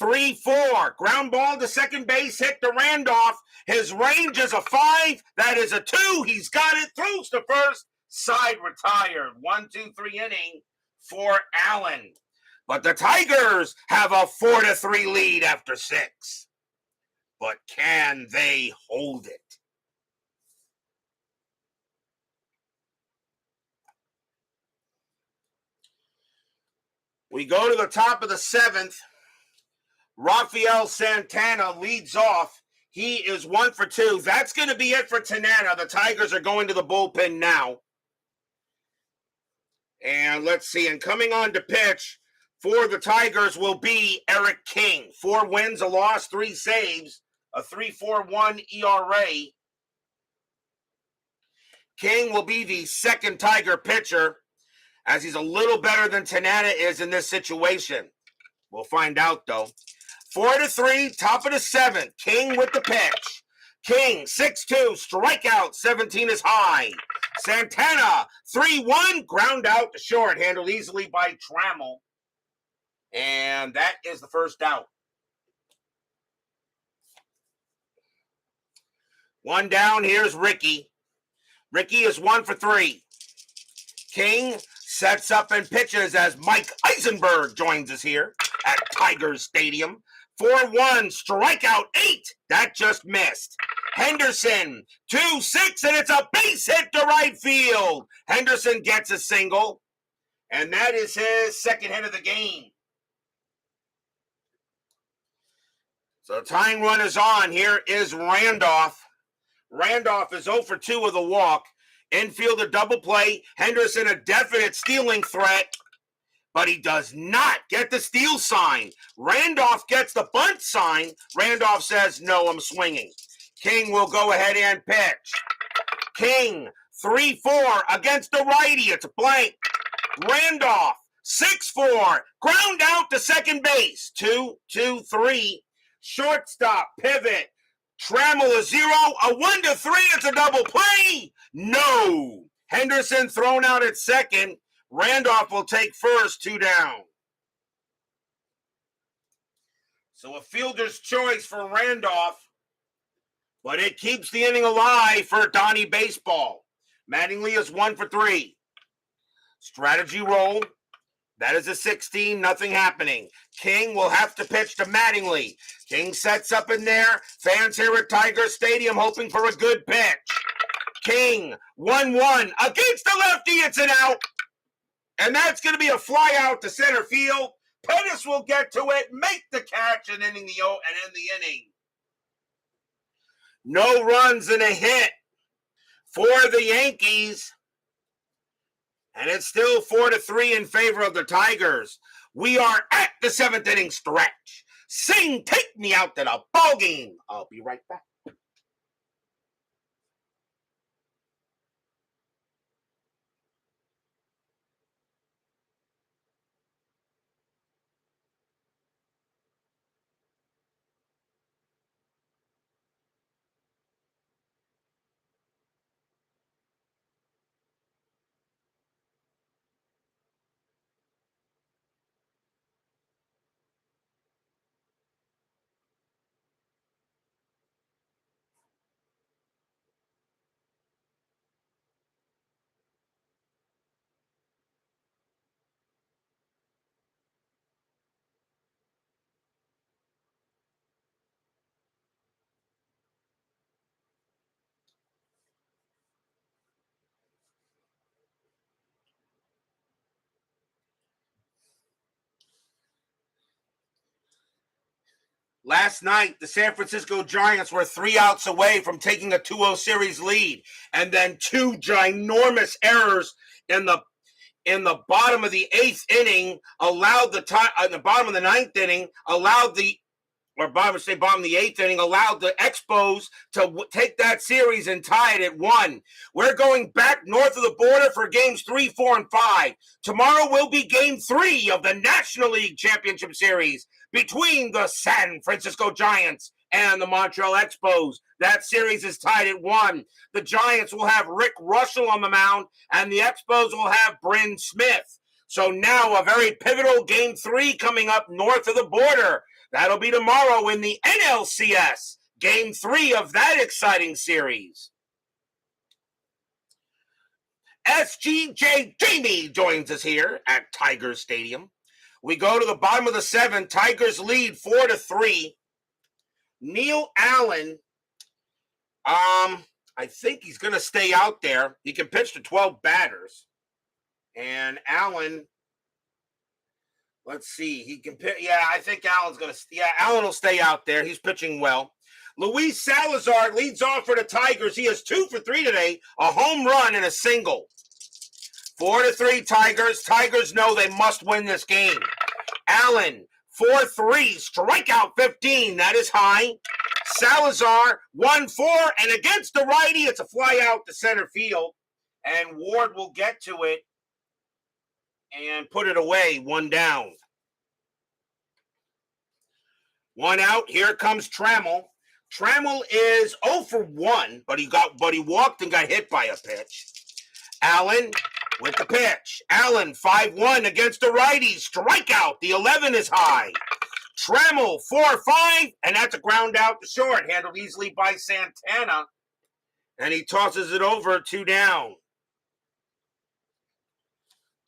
3-4, ground ball to second base, hit to Randolph. His range is a 5. That is a 2. He's got it, throws to first. Side retired. 1-2-3 inning for Allen. But the Tigers have a 4-3 lead after 6. But can they hold it? We go to the top of the 7th. Rafael Santana leads off. He is 1 for 2. That's going to be it for Tanana. The Tigers are going to the bullpen now. And let's see. And coming on to pitch for the Tigers will be Eric King. 4 wins, a loss, 3 saves, a 3.41 ERA. King will be the second Tiger pitcher, as he's a little better than Tanana is in this situation. We'll find out, though. 4-3, top of the 7th. King with the pitch. King, 6-2, strikeout, 17 is high. Santana, 3-1, ground out to short, handled easily by Trammell. And that is the first out. 1 down, here's Ricky. Ricky is 1 for 3. King sets up and pitches as Mike Eisenberg joins us here at Tigers Stadium. 4-1, strikeout 8. That just missed. Henderson, 2-6, and it's a base hit to right field. Henderson gets a single, and that is his second hit of the game. So the tying run is on. Here is Randolph. Randolph is 0 for 2 with a walk. Infield a double play. Henderson a definite stealing threat, but he does not get the steal sign. Randolph gets the bunt sign. Randolph says, no, I'm swinging. King will go ahead and pitch. King, 3-4 against the righty. It's a blank. Randolph, 6-4. Ground out to second base. 2-2-3. Shortstop, pivot. Trammell a 0. A 1-3. It's a double play. No. Henderson thrown out at second. Randolph will take first, 2 down. So a fielder's choice for Randolph, but it keeps the inning alive for Donnie Baseball. Mattingly is 1 for 3. Strategy roll. That is a 16, nothing happening. King will have to pitch to Mattingly. King sets up in there. Fans here at Tiger Stadium hoping for a good pitch. King, 1-1 against the lefty. It's an out. And that's going to be a fly out to center field. Pettis will get to it, make the catch, and end the inning. No runs and a hit for the Yankees. And it's still 4-3 in favor of the Tigers. We are at the 7th inning stretch. Sing, take me out to the ball game. I'll be right back. Last night, the San Francisco Giants were 3 outs away from taking a 2-0 series lead, and then 2 ginormous errors in the bottom of the 8th inning allowed the bottom of the 9th inning allowed the bottom of the 8th inning allowed the Expos to take that series and tie it at 1. We're going back north of the border for games 3, 4, and 5. Tomorrow will be game 3 of the National League Championship Series between the San Francisco Giants and the Montreal Expos. That series is tied at 1. The Giants will have Rick Russell on the mound, and the Expos will have Bryn Smith. So now a very pivotal game 3 coming up north of the border. That'll be tomorrow in the NLCS, game 3 of that exciting series. SGJ Jamie joins us here at Tiger Stadium. We go to the bottom of the 7th. Tigers lead 4-3. Neil Allen, I think he's going to stay out there. He can pitch to 12 batters. And Allen, let's see. He can pitch. Yeah, I think Allen's going to. Yeah, Allen will stay out there. He's pitching well. Luis Salazar leads off for the Tigers. He has 2 for 3 today, a home run and a single. 4-3 Tigers. Tigers know they must win this game. Allen, 4-3, strikeout 15. That is high. Salazar, 1-4, and against the righty, it's a fly out to center field. And Ward will get to it and put it away, 1 down. 1 out. Here comes Trammell. Trammell is 0 for 1, but he walked and got hit by a pitch. Allen with the pitch. Allen, 5-1 against the righty. Strikeout. The 11 is high. Trammell, 4-5, and that's a ground out to short. Handled easily by Santana. And he tosses it over, 2 down.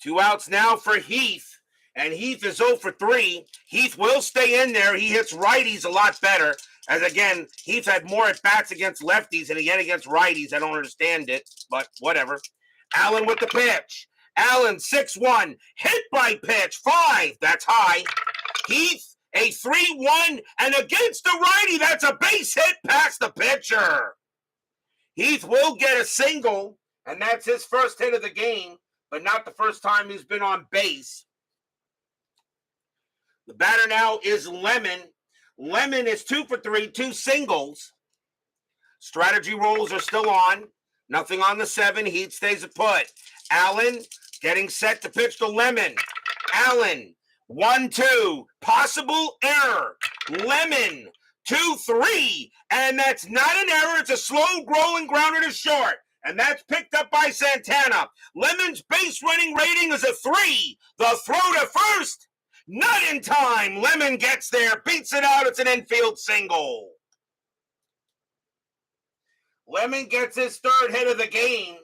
2 outs now for Heath. And Heath is 0 for 3. Heath will stay in there. He hits righties a lot better. As again, Heath had more at-bats against lefties than again against righties. I don't understand it, but whatever. Allen with the pitch. Allen, 6-1. Hit by pitch, 5. That's high. Heath, a 3-1. And against the righty, that's a base hit past the pitcher. Heath will get a single, and that's his first hit of the game, but not the first time he's been on base. The batter now is Lemon. Lemon is 2 for 3, 2 singles. Strategy rolls are still on. Nothing on the 7. Heat stays put. Allen getting set to pitch to Lemon. Allen, 1-2. Possible error. Lemon, 2-3. And that's not an error. It's a slow rolling grounder to short. And that's picked up by Santana. Lemon's base running rating is a 3. The throw to first. Not in time. Lemon gets there, beats it out. It's an infield single. Lemon gets his 3rd hit of the game.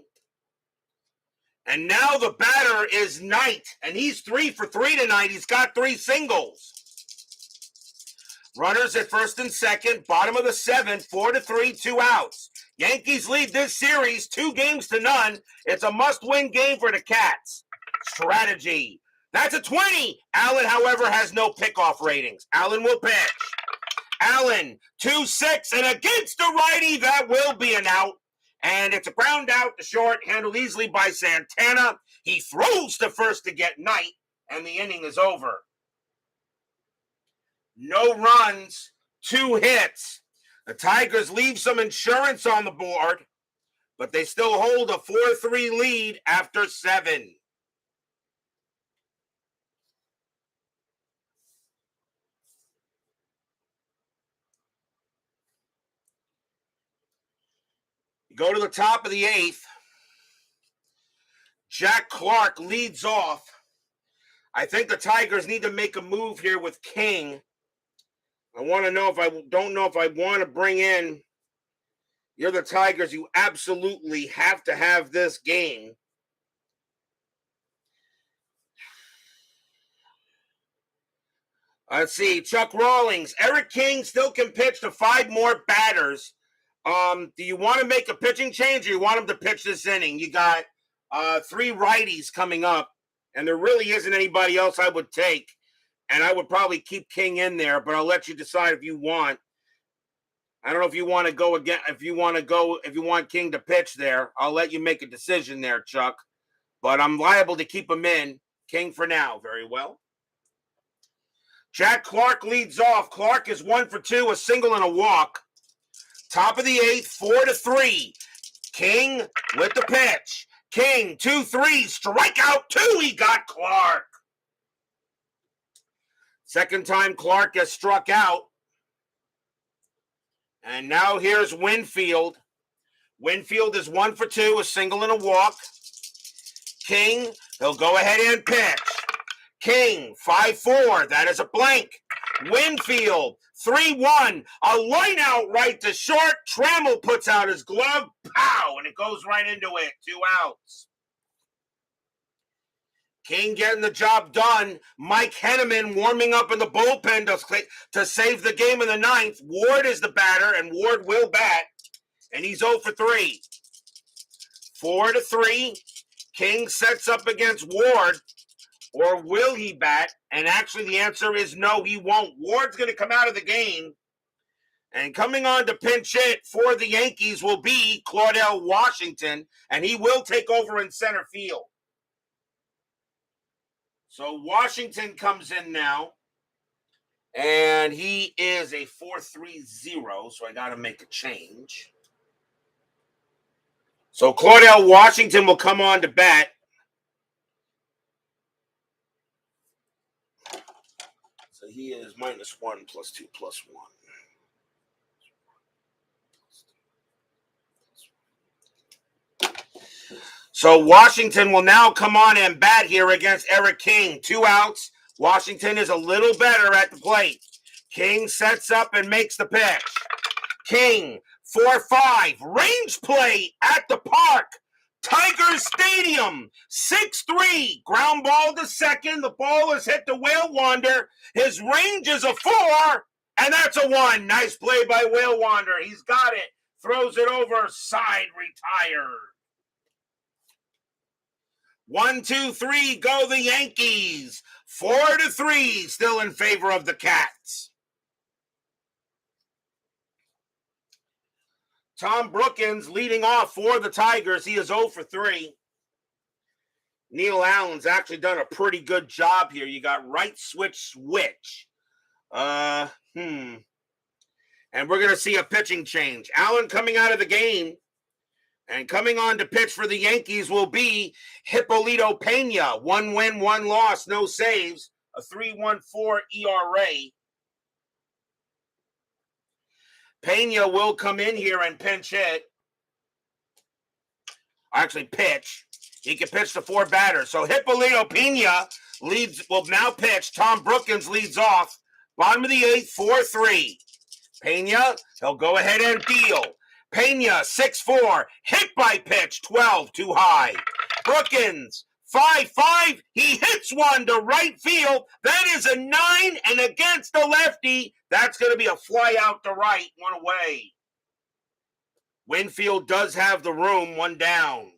And now the batter is Knight, and he's 3 for 3 tonight. He's got 3 singles. Runners at first and second, bottom of the 7th, 4-3, 2 outs. Yankees lead this series 2-0. It's a must-win game for the Cats. Strategy. That's a 20. Allen, however, has no pickoff ratings. Allen will pitch. Allen, 2-6, and against the righty, that will be an out. And it's a ground out to short, handled easily by Santana. He throws to first to get Knight, and the inning is over. No runs, 2 hits. The Tigers leave some insurance on the board, but they still hold a 4-3 lead after 7. You go to the top of the 8th. Jack Clark leads off. I think the Tigers need to make a move here with King. I don't know if I want to bring in. You're the Tigers. You absolutely have to have this game. Let's see. Chuck Rawlings. Eric King still can pitch to 5 more batters. Do you want to make a pitching change or you want him to pitch this inning? You got 3 righties coming up, and there really isn't anybody else I would take. And I would probably keep King in there, but I'll let you decide if you want. I don't know if you want to go again. If you want King to pitch there, I'll let you make a decision there, Chuck. But I'm liable to keep him in. King for now. Very well. Jack Clark leads off. Clark is 1 for 2, a single and a walk. Top of the 8th, 4-3. King with the pitch. King, 2-3, strikeout 2. He got Clark. Second time Clark has struck out. And now here's Winfield. Winfield is 1 for 2, a single and a walk. King, he'll go ahead and pitch. King, 5-4, that is a blank. Winfield, 3-1, a line out right to short. Trammell puts out his glove, pow, and it goes right into it. 2 outs. King getting the job done. Mike Henneman warming up in the bullpen to save the game in the 9th. Ward is the batter, and Ward will bat, and he's 0 for 3. 4-3. King sets up against Ward, or will he bat? And actually the answer is no, he won't. Ward's going to come out of the game, and coming on to pinch hit for the Yankees will be Claudell Washington, and he will take over in center field. So Washington comes in now, and he is a 4-3-0, so I got to make a change. So Claudell Washington will come on to bat. So he is -1 + 2 + 1. So Washington will now come on and bat here against Eric King. 2 outs. Washington is a little better at the plate. King sets up and makes the pitch. King, 4-5. Range play at the park. Tigers Stadium, 6-3. Ground ball to second. The ball is hit to Whale Wander. His range is a 4, and that's a 1. Nice play by Whale Wander. He's got it. Throws it over. Side retired. 1, 2, 3, go the Yankees. 4-3, still in favor of the Cats. Tom Brookins leading off for the Tigers. He is 0 for 3. Neil Allen's actually done a pretty good job here. You got right switch. And we're going to see a pitching change. Allen coming out of the game. And coming on to pitch for the Yankees will be Hippolito Pena. 1 win, 1 loss, no saves. A 3.14 ERA. Pena will come in here and pinch hit. Actually, pitch. He can pitch to 4 batters. So Hippolito Pena will now pitch. Tom Brookins leads off. Bottom of the 8th, 4-3. Pena, he'll go ahead and deal. Pena, 6-4, hit by pitch, 12, too high. Brookins, 5-5. He hits one to right field. That is a 9, and against the lefty, that's going to be a fly out to right, one away. Winfield does have the room, one down.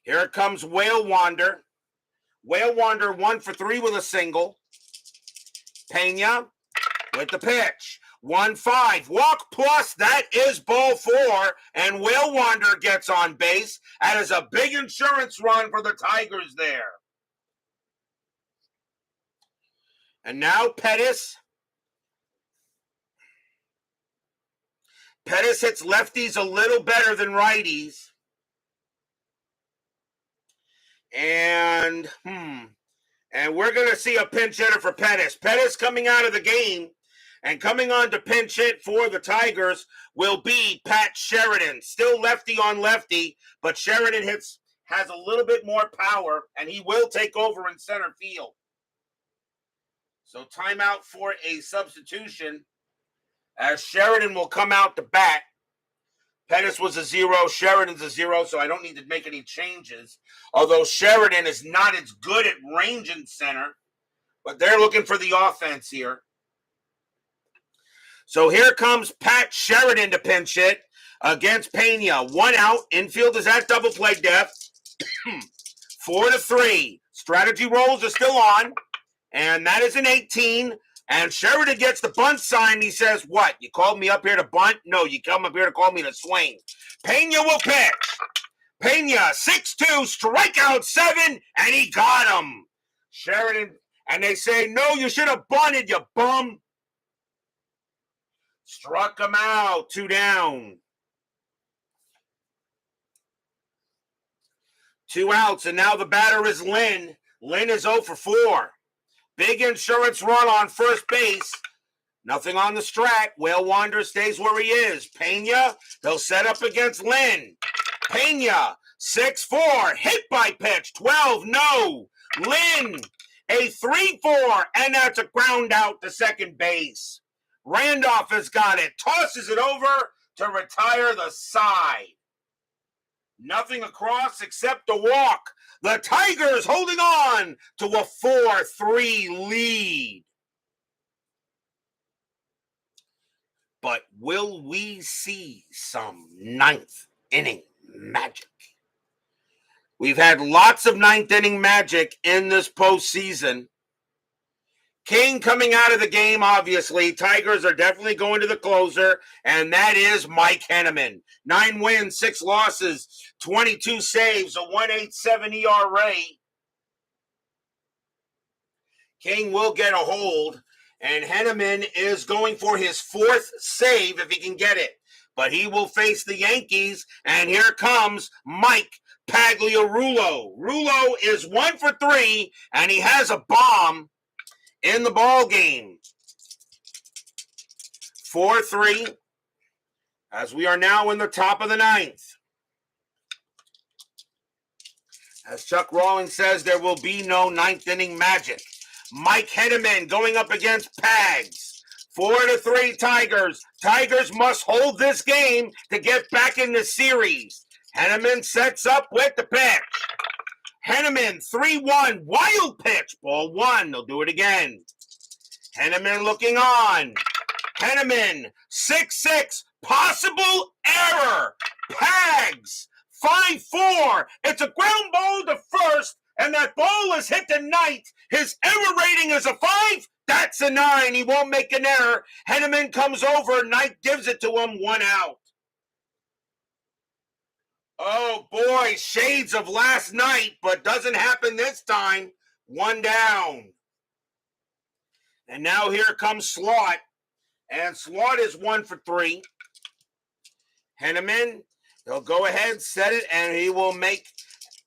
Here comes Whale Wander. Whale Wander 1 for 3 with a single. Pena with the pitch. 1-5. Walk plus, that is ball 4. And Whale Wander gets on base. That is a big insurance run for the Tigers there. And now Pettis. Pettis hits lefties a little better than righties. And we're going to see a pinch hitter for Pettis. Pettis coming out of the game and coming on to pinch hit for the Tigers will be Pat Sheridan. Still lefty on lefty, but Sheridan has a little bit more power, and he will take over in center field. So timeout for a substitution as Sheridan will come out to bat. Pettis was a 0, Sheridan's a 0, so I don't need to make any changes. Although Sheridan is not as good at range in center, but they're looking for the offense here. So here comes Pat Sheridan to pinch hit against Pena. 1 out, infield is at double play depth. 4-3. Strategy rolls are still on, and that is an 18. And Sheridan gets the bunt sign. He says, what? You called me up here to bunt? No, you come up here to call me to swing. Pena will pitch. Pena, 6-2, strikeout 7, and he got him. Sheridan, and they say, no, you should have bunted, you bum. Struck him out, 2 down. 2 outs, and now the batter is Lynn. Lynn is 0 for 4. Big insurance run on first base. Nothing on the strat. Whale Wander stays where he is. Pena, they'll set up against Lynn. Pena, 6-4. Hit by pitch. 12, no. Lynn, a 3-4. And that's a ground out to second base. Randolph has got it. Tosses it over to retire the side. Nothing across except a walk. The Tigers holding on to a 4-3 lead. But will we see some 9th inning magic? We've had lots of 9th inning magic in this postseason. King coming out of the game, obviously. Tigers are definitely going to the closer, and that is Mike Henneman. 9 wins, 6 losses, 22 saves, a 1.87 ERA. King will get a hold, and Henneman is going for his 4th save if he can get it. But he will face the Yankees, and here comes Mike Pagliarulo. Rulo is 1 for 3, and he has a bomb in the ball game. 4-3, as we are now in the top of the 9th. As Chuck Rawlings says, there will be no 9th inning magic. Mike Henneman going up against Pags. 4-3 Tigers. Tigers must hold this game to get back in the series. Henneman sets up with the pitch. Henneman, 3-1, wild pitch, ball 1. They'll do it again. Henneman looking on. Henneman, 6-6, possible error. Pags, 5-4. It's a ground ball to first, and that ball is hit to ninth. His error rating is a 5. That's a 9. He won't make an error. Henneman comes over. Knight gives it to him. 1 out. Oh, boy, shades of last night, but doesn't happen this time. 1 down. And now here comes Slot. And Slot is 1 for 3. Henneman, he'll go ahead, set it, and he will make,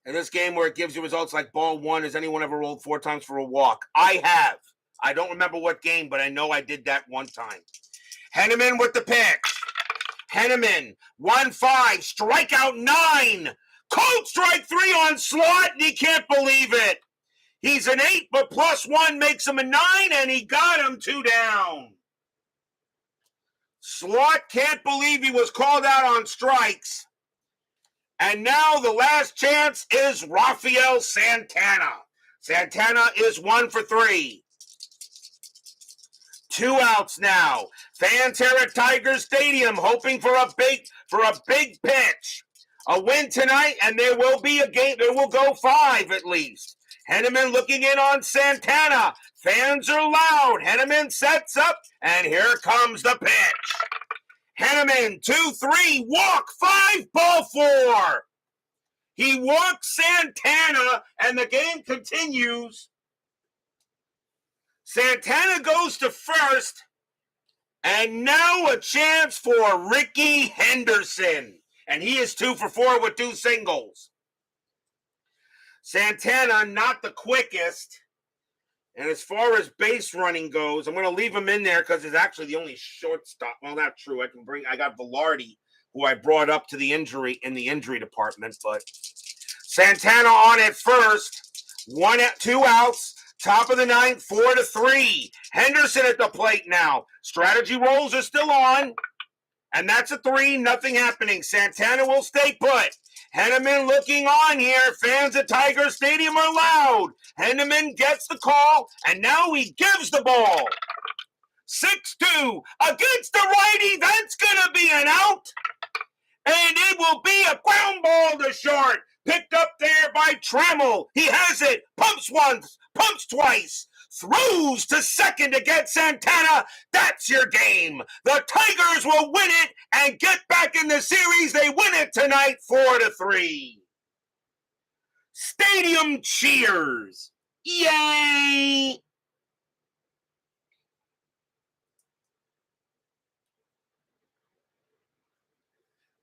in this game where it gives you results like ball 1, has anyone ever rolled 4 times for a walk? I have. I don't remember what game, but I know I did that 1 time. Henneman with the pitch. Henneman, 1-5, strikeout 9. Cold strike 3 on Slot, and he can't believe it. He's an 8, but +1 makes him a 9, and he got him 2 down. Slot can't believe he was called out on strikes. And now the last chance is Rafael Santana. Santana is 1 for 3. 2 outs now. Fans here at Tiger Stadium hoping for a big pitch. A win tonight, and there will be a game. There will go 5 at least. Henneman looking in on Santana. Fans are loud. Henneman sets up, and here comes the pitch. Henneman, 2-3, walk, 5, ball 4. He walks Santana, and the game continues. Santana goes to first, and now a chance for Ricky Henderson. And he is 2 for 4 with 2 singles. Santana, not the quickest. And as far as base running goes, I'm going to leave him in there because he's actually the only shortstop. Well, not true. I got Velarde, who I brought up to the injury in the injury department. But Santana on at first. 2 outs. Top of the 9th, 4-3. Henderson at the plate now. Strategy rolls are still on. And that's a 3, nothing happening. Santana will stay put. Henneman looking on here. Fans at Tiger Stadium are loud. Henneman gets the call, and now he gives the ball. 6-2 against the righty. That's going to be an out. And it will be a ground ball to short. Picked up there by Trammell. He has it. Pumps once, pumps twice. Throws to second to get Santana. That's your game. The Tigers will win it and get back in the series. They win it tonight 4-3. Stadium cheers. Yay!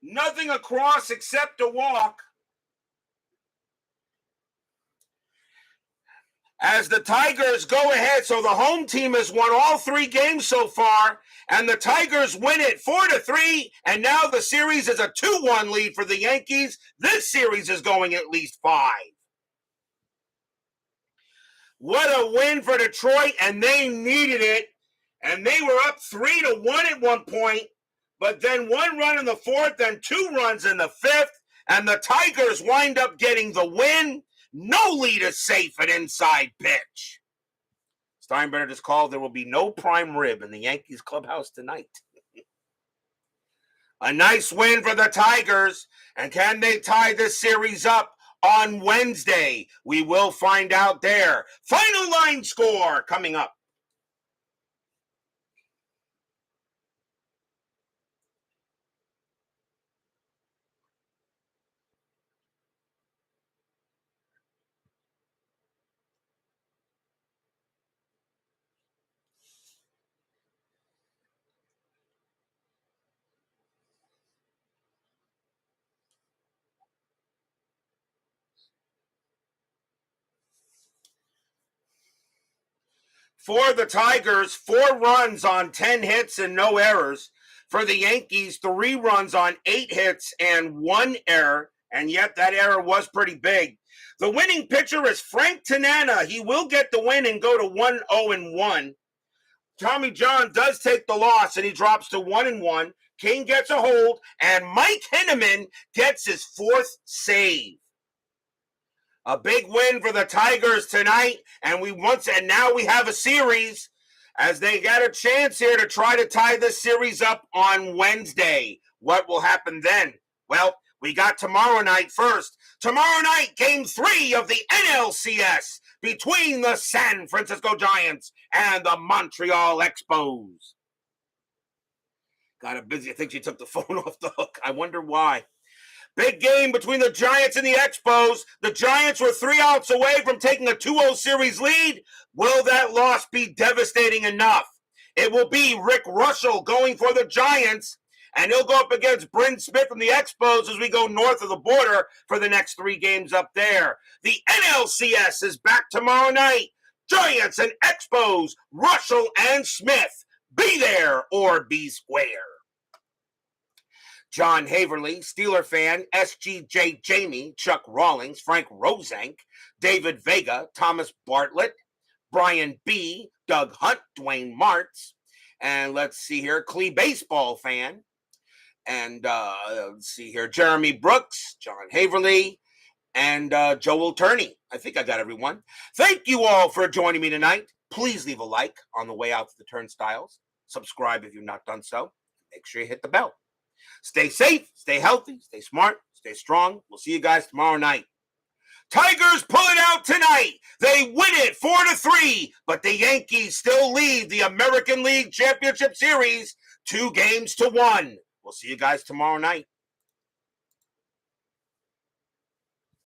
Nothing across except a walk. As the Tigers go ahead, so the home team has won all 3 games so far, and the Tigers win it 4-3, and now the series is a 2-1 lead for the Yankees. This series is going at least 5. What a win for Detroit, and they needed it, and they were up 3-1 at one point, but then 1 run in the 4th, then 2 runs in the 5th, and the Tigers wind up getting the win. No lead is safe at inside pitch. Steinbrenner just called there will be no prime rib in the Yankees clubhouse tonight. A nice win for the Tigers. And can they tie this series up on Wednesday? We will find out there. Final line score coming up. For the Tigers, 4 runs on 10 hits and no errors. For the Yankees, 3 runs on 8 hits and 1 error, and yet that error was pretty big. The winning pitcher is Frank Tanana. He will get the win and go to 1-0-1. Tommy John does take the loss, and he drops to 1-1. King gets a hold, and Mike Henneman gets his 4th save. A big win for the Tigers tonight, and now we have a series as they get a chance here to try to tie this series up on Wednesday. What will happen then? Well, we got tomorrow night first. Tomorrow night, Game 3 of the NLCS between the San Francisco Giants and the Montreal Expos. Got it busy. I think she took the phone off the hook. I wonder why. Big game between the Giants and the Expos. The Giants were 3 outs away from taking a 2-0 series lead. Will that loss be devastating enough? It will be Rick Russell going for the Giants, and he'll go up against Bryn Smith from the Expos as we go north of the border for the next 3 games up there. The NLCS is back tomorrow night. Giants and Expos, Russell and Smith. Be there or be square. John Haverly, Steeler fan, SGJ Jamie, Chuck Rawlings, Frank Rosenk, David Vega, Thomas Bartlett, Brian B., Doug Hunt, Dwayne Martz, and let's see here, Clee Baseball fan, And let's see here, Jeremy Brooks, John Haverly, and Joel Turney. I think I got everyone. Thank you all for joining me tonight. Please leave a like on the way out to the turnstiles. Subscribe if you've not done so. Make sure you hit the bell. Stay safe, stay healthy, stay smart, stay strong. We'll see you guys tomorrow night. Tigers pull it out tonight. They win it 4-3, but the Yankees still lead the American League Championship Series 2-1. We'll see you guys tomorrow night.